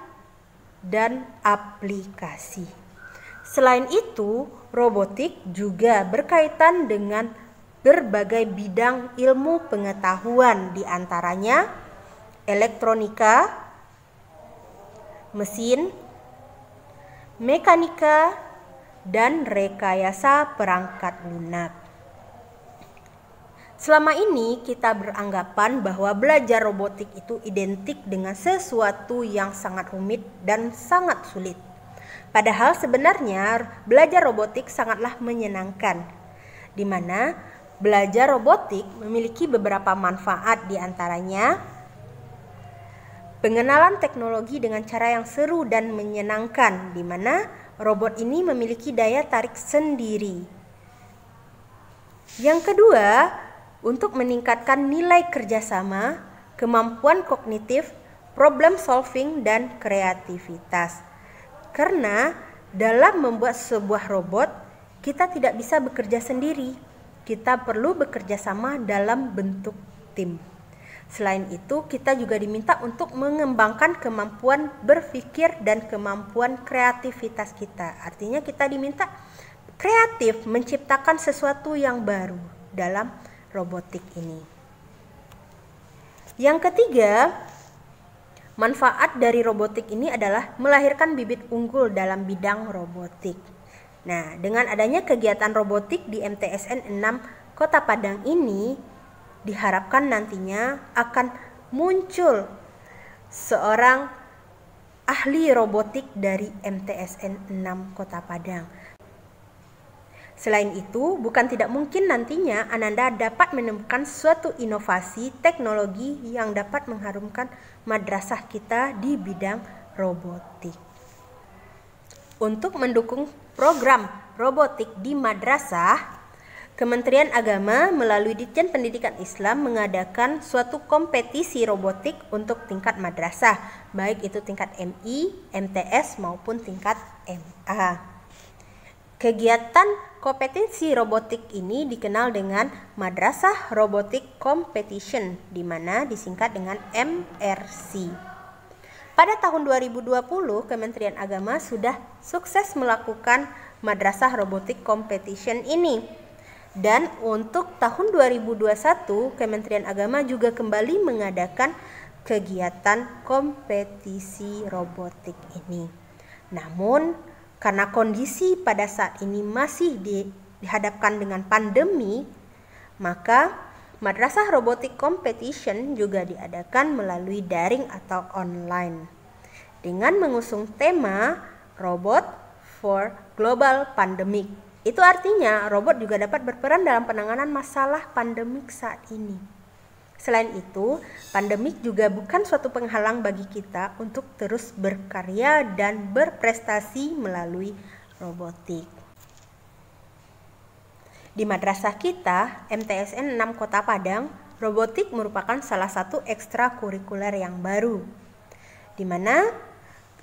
dan aplikasi. Selain itu, robotik juga berkaitan dengan berbagai bidang ilmu pengetahuan, di antaranya elektronika, mesin, mekanika, dan rekayasa perangkat lunak. Selama ini kita beranggapan bahwa belajar robotik itu identik dengan sesuatu yang sangat rumit dan sangat sulit. Padahal sebenarnya belajar robotik sangatlah menyenangkan, di mana belajar robotik memiliki beberapa manfaat, di antaranya pengenalan teknologi dengan cara yang seru dan menyenangkan, di mana robot ini memiliki daya tarik sendiri. Yang kedua, untuk meningkatkan nilai kerjasama, kemampuan kognitif, problem solving, dan kreativitas. Karena dalam membuat sebuah robot, kita tidak bisa bekerja sendiri. Kita perlu bekerja sama dalam bentuk tim. Selain itu, kita juga diminta untuk mengembangkan kemampuan berpikir dan kemampuan kreativitas kita. Artinya kita diminta kreatif menciptakan sesuatu yang baru dalam robotik ini. Yang ketiga, manfaat dari robotik ini adalah melahirkan bibit unggul dalam bidang robotik. Nah, dengan adanya kegiatan robotik di MTSN 6 Kota Padang ini, diharapkan nantinya akan muncul seorang ahli robotik dari MTSN 6 Kota Padang. Selain itu, bukan tidak mungkin nantinya Ananda dapat menemukan suatu inovasi teknologi yang dapat mengharumkan madrasah kita di bidang robotik. Untuk mendukung program robotik di madrasah, Kementerian Agama melalui Ditjen Pendidikan Islam mengadakan suatu kompetisi robotik untuk tingkat madrasah, baik itu tingkat MI, MTS maupun tingkat MA. kegiatan kompetisi robotik ini dikenal dengan Madrasah Robotic Competition, di mana disingkat dengan MRC. Pada tahun 2020, Kementerian Agama sudah sukses melakukan Madrasah Robotic Competition ini. Dan untuk tahun 2021, Kementerian Agama juga kembali mengadakan kegiatan kompetisi robotik ini. Namun, karena kondisi pada saat ini masih dihadapkan dengan pandemi, maka Madrasah Robotic Competition juga diadakan melalui daring atau online dengan mengusung tema Robot for Global Pandemic. Itu artinya robot juga dapat berperan dalam penanganan masalah pandemik saat ini. Selain itu, pandemik juga bukan suatu penghalang bagi kita untuk terus berkarya dan berprestasi melalui robotik. Di madrasah kita, MTSN 6 Kota Padang, robotik merupakan salah satu ekstrakurikuler yang baru, di mana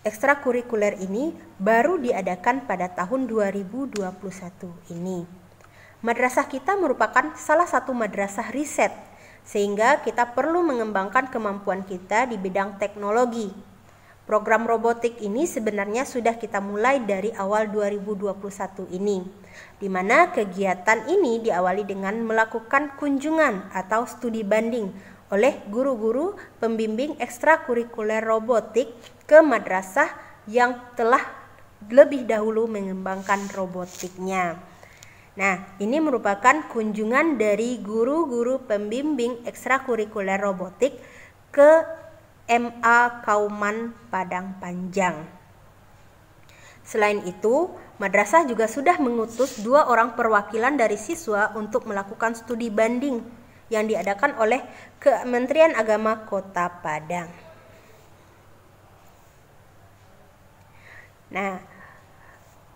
ekstrakurikuler ini baru diadakan pada tahun 2021 ini. Madrasah kita merupakan salah satu madrasah riset, sehingga kita perlu mengembangkan kemampuan kita di bidang teknologi. Program robotik ini sebenarnya sudah kita mulai dari awal 2021 ini, di mana kegiatan ini diawali dengan melakukan kunjungan atau studi banding oleh guru-guru pembimbing ekstrakurikuler robotik ke madrasah yang telah lebih dahulu mengembangkan robotiknya. Nah, ini merupakan kunjungan dari guru-guru pembimbing ekstrakurikuler robotik ke MA Kauman Padang Panjang. Selain itu, madrasah juga sudah mengutus 2 orang perwakilan dari siswa untuk melakukan studi banding yang diadakan oleh Kementerian Agama Kota Padang. Nah,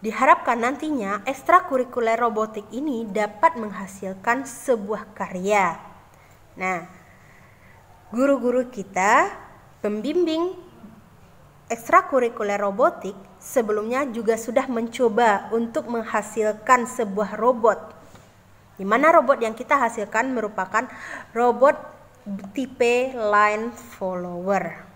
diharapkan nantinya ekstrakurikuler robotik ini dapat menghasilkan sebuah karya. Nah, guru-guru kita, pembimbing ekstrakurikuler robotik sebelumnya juga sudah mencoba untuk menghasilkan sebuah robot, di mana robot yang kita hasilkan merupakan robot tipe line follower.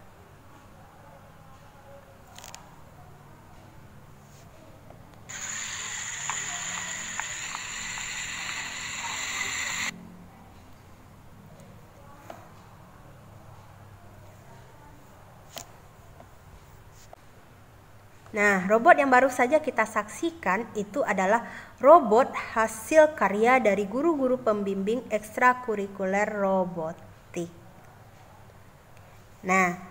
Nah, robot yang baru saja kita saksikan itu adalah robot hasil karya dari guru-guru pembimbing ekstrakurikuler robotik. Nah,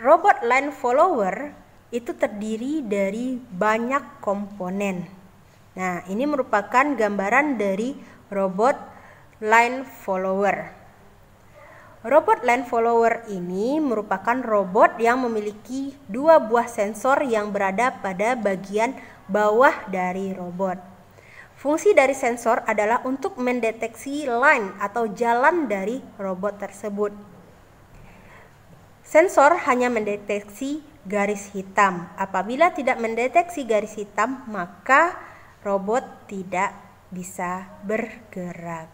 robot line follower itu terdiri dari banyak komponen. Nah, ini merupakan gambaran dari robot line follower. Robot line follower ini merupakan robot yang memiliki 2 buah sensor yang berada pada bagian bawah dari robot. Fungsi dari sensor adalah untuk mendeteksi line atau jalan dari robot tersebut. Sensor hanya mendeteksi garis hitam. Apabila tidak mendeteksi garis hitam, maka robot tidak bisa bergerak.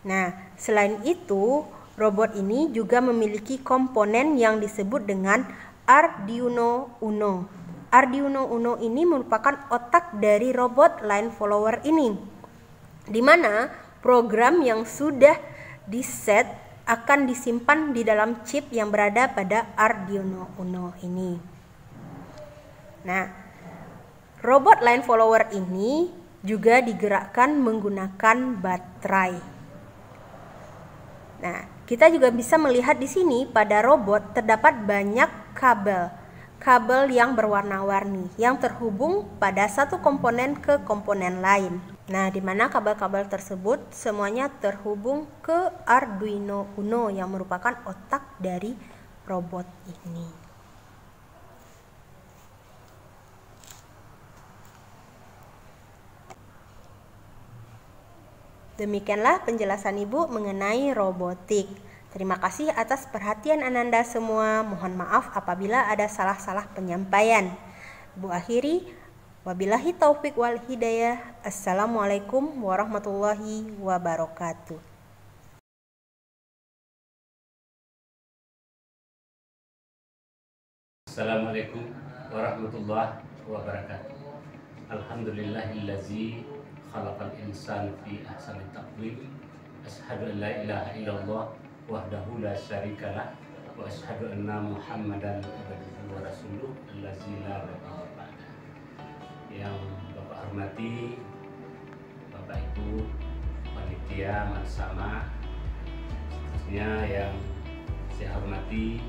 Nah, selain itu, robot ini juga memiliki komponen yang disebut dengan Arduino Uno. Arduino Uno ini merupakan otak dari robot line follower ini, di mana program yang sudah diset akan disimpan di dalam chip yang berada pada Arduino Uno ini. Nah, robot line follower ini juga digerakkan menggunakan baterai. Nah, kita juga bisa melihat di sini pada robot terdapat banyak kabel yang berwarna-warni yang terhubung pada satu komponen ke komponen lain. Nah, di mana kabel-kabel tersebut semuanya terhubung ke Arduino Uno yang merupakan otak dari robot ini. Demikianlah penjelasan Ibu mengenai robotik. Terima kasih atas perhatian Ananda semua. Mohon maaf apabila ada salah-salah penyampaian. Bu akhiri, wabillahi taufik wal hidayah. Assalamualaikum warahmatullahi wabarakatuh. Assalamualaikum warahmatullahi wabarakatuh. Alhamdulillahillazi khalaqal insana fi ahsani taqwim. Asyhadu an la ilaha illallah wahdahu la syarikalah wa asyhadu anna Muhammadan abduhu wa rasuluh allazi la nabiyya ba'da. Yang Bapak hormati, Bapak Ibu panitia Marsama, seterusnya yang saya hormati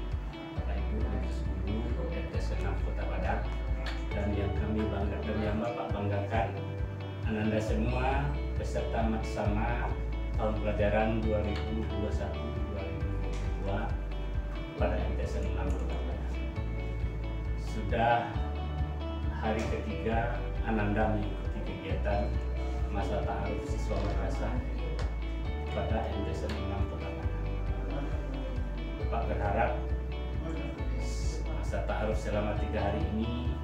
Bapak Ibu Majelis Guru RT 6 Kota Padang, dan yang kami banggakan dan yang Bapak banggakan Ananda semua peserta Marsama tahun pelajaran 2021-2022 pada MTS 6 Kota Padang. Sudah hari ketiga Ananda mengikuti kegiatan masa ta'aruf siswa madrasah pada MTS 6 Kota Padang. Bapak berharap masa ta'aruf selama 3 hari ini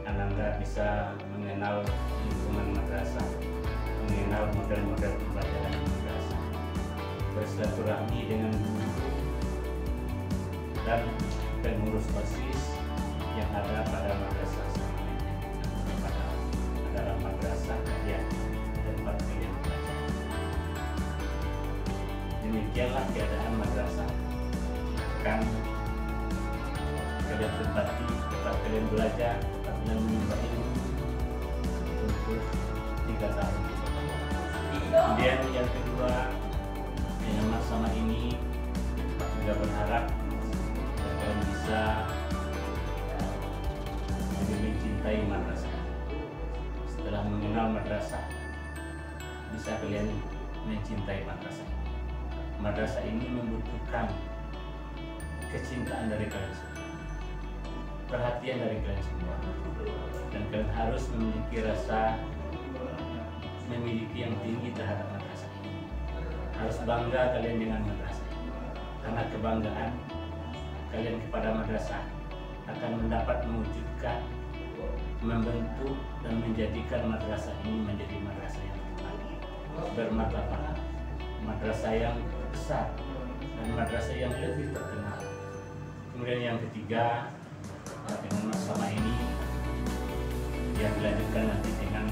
Ananda bisa mengenal lingkungan madrasah, mengenal model-model pembelajaran di madrasah, bersilaturahmi dengan guru dan pengurus OSIS yang ada pada madrasah adalah madrasah kalian, tempat kalian belajar. Demikianlah keadaan madrasah akan kalian tempati, tempat kalian belajar, tempat kalian menimba ilmu untuk 3 tahun. Kemudian yang kedua, dengan Marsama ini juga berharap kalian bisa lebih mencintai madrasah. Setelah mengenal madrasah, bisa kalian mencintai madrasah ini. Madrasah ini membutuhkan kecintaan dari kalian semua, perhatian dari kalian semua, dan kalian harus memiliki rasa yang tinggi terhadap madrasah ini. Harus bangga kalian dengan madrasah ini, karena kebanggaan kalian kepada madrasah akan mendapat mewujudkan, membentuk dan menjadikan madrasah ini menjadi madrasah yang bermartabat, madrasah yang besar, dan madrasah yang lebih terkenal. Kemudian yang ketiga, dengan Marsama ini yang dilanjutkan nanti dengan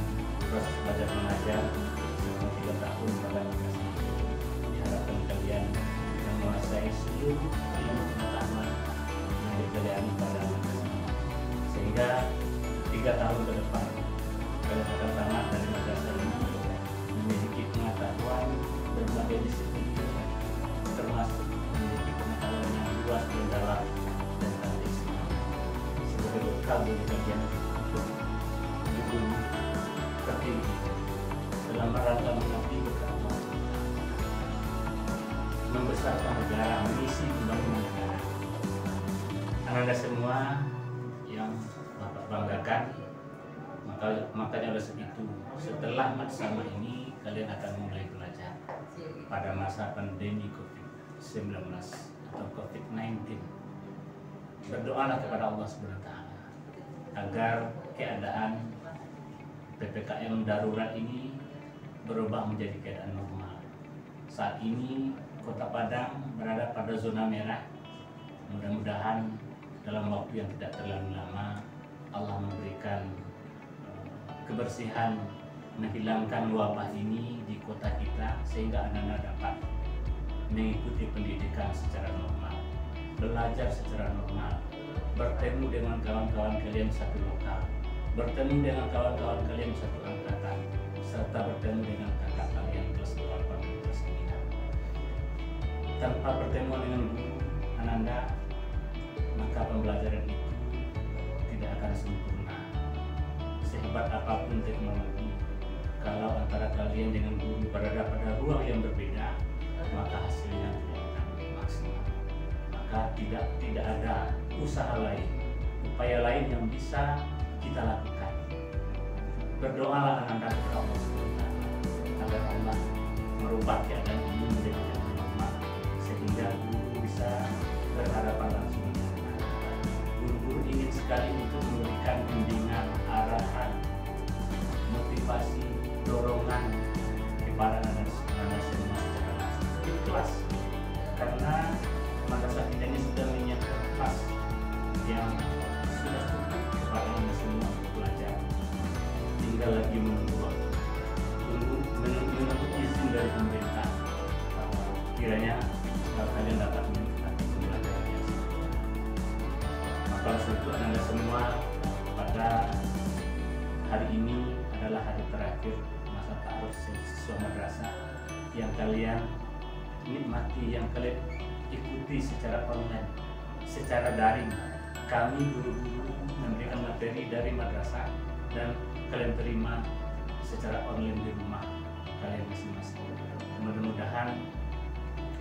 proses belajar mengajar selama 3 tahun pada madrasah ini. Diharapkan kalian menguasai seluruh ilmu pengetahuan yang dipelajari pada madrasah ini, sehingga 3 tahun ke depan kalian akan tamat dari madrasah ini memiliki pengetahuan berbagai disiplin, termasuk memiliki pengetahuan yang luas, mendalam, dan praktis sebagai bekal bagi kalian untuk hidup tertinggi dalam rangka mengabdi kepada membesarkan negara, mengisi pembangunan negara. Ananda semua yang Bapak banggakan, makanya oleh sebab itu setelah Marsama ini kalian akan mulai belajar pada masa pandemi COVID-19 atau COVID-19. Berdoalah kepada Allah SWT agar keadaan PPKM darurat ini berubah menjadi keadaan normal. Saat ini Kota Padang berada pada zona merah. Mudah-mudahan dalam waktu yang tidak terlalu lama Allah memberikan kebersihan, menghilangkan wabah ini di kota kita, sehingga anak-anak dapat mengikuti pendidikan secara normal, belajar secara normal, bertemu dengan kawan-kawan kalian satu lokal, bertemu dengan kawan-kawan kalian satu angkatan, serta bertemu dengan kakak kalian kelas 8 dan kelas 9. Tanpa pertemuan dengan guru Ananda, maka pembelajaran itu tidak akan sempurna. Sehebat apapun teknologi, kalau antara kalian dengan guru berada pada ruang yang berbeda, maka hasilnya tidak akan maksimal. Maka tidak ada usaha lain, upaya lain yang bisa kita lakukan. Berdoalah Ananda kepada Allah SWT agar Allah merubah keadaan ini menjadi yang normal, sehingga kelas, karena madrasah kita ini sudah menyiapkan kelas yang sudah cukup kepada anda semua untuk belajar. Tinggal lagi menunggu izin dari pemerintah bahwa kiranya kalian dapat menikmati pembelajarannya. Maka untuk anda semua, pada hari ini adalah hari terakhir masa ta'aruf siswa madrasah yang kalian nikmati, yang kalian ikuti secara online, secara daring. Kami guru-guru memberikan materi dari madrasah dan kalian terima secara online di rumah kalian masing-masing. Mudah-mudahan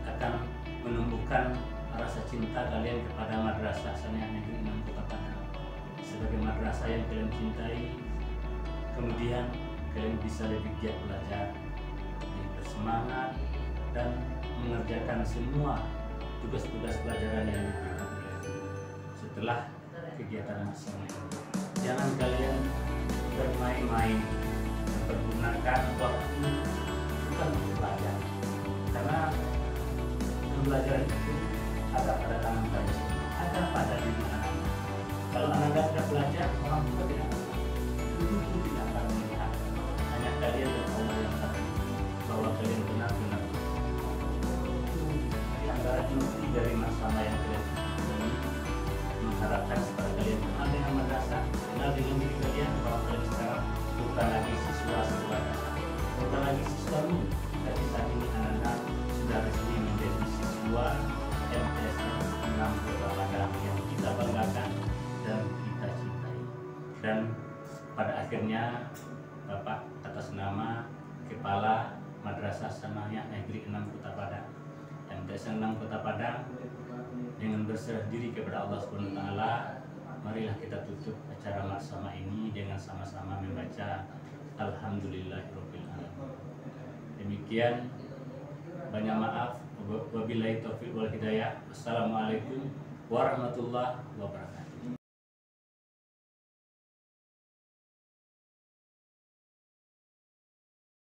akan menumbuhkan rasa cinta kalian kepada Madrasah Saniyah Negeri 6 Kota Padang sebagai madrasah yang kalian cintai. Kemudian kalian bisa lebih giat belajar, lebih bersemangat, dan mengerjakan semua tugas-tugas pelajaran yang diberikan oleh guru setelah kegiatan bersama. Jangan kalian bermain-main, mempergunakan waktu bukan untuk belajar, karena pembelajaran itu ada pada tangan kalian, ada pada diri anak. Kalau anak tidak belajar, orang tua tidak akan, itu tidak akan melihat. Hanya kalian dan Allah yang tahu bahwa kalian benar-benar di antara inti dari masalah yang kalian ini, mengharapkan supaya kalian kenal dengan madrasah, kenal dengan diri kalian, bahwa kalian sekarang bukan lagi siswa sekolah dasar, bukan lagi siswa ini, tapi saat ini anak-anak sudah resmi menjadi siswa MTSN 6 Kota Padang yang kita banggakan dan kita cintai. Dan pada akhirnya Bapak atas nama Kepala Madrasah Saniyah Negeri 6 Kota Padang, MTSN 6 Kota Padang, dengan berserah diri kepada Allah SWT, marilah kita tutup acara bersama ini dengan sama-sama membaca Alhamdulillahirabbil alamin. Demikian, banyak maaf. Wabillahi taufiq wal hidayah. Wassalamualaikum warahmatullahi wabarakatuh.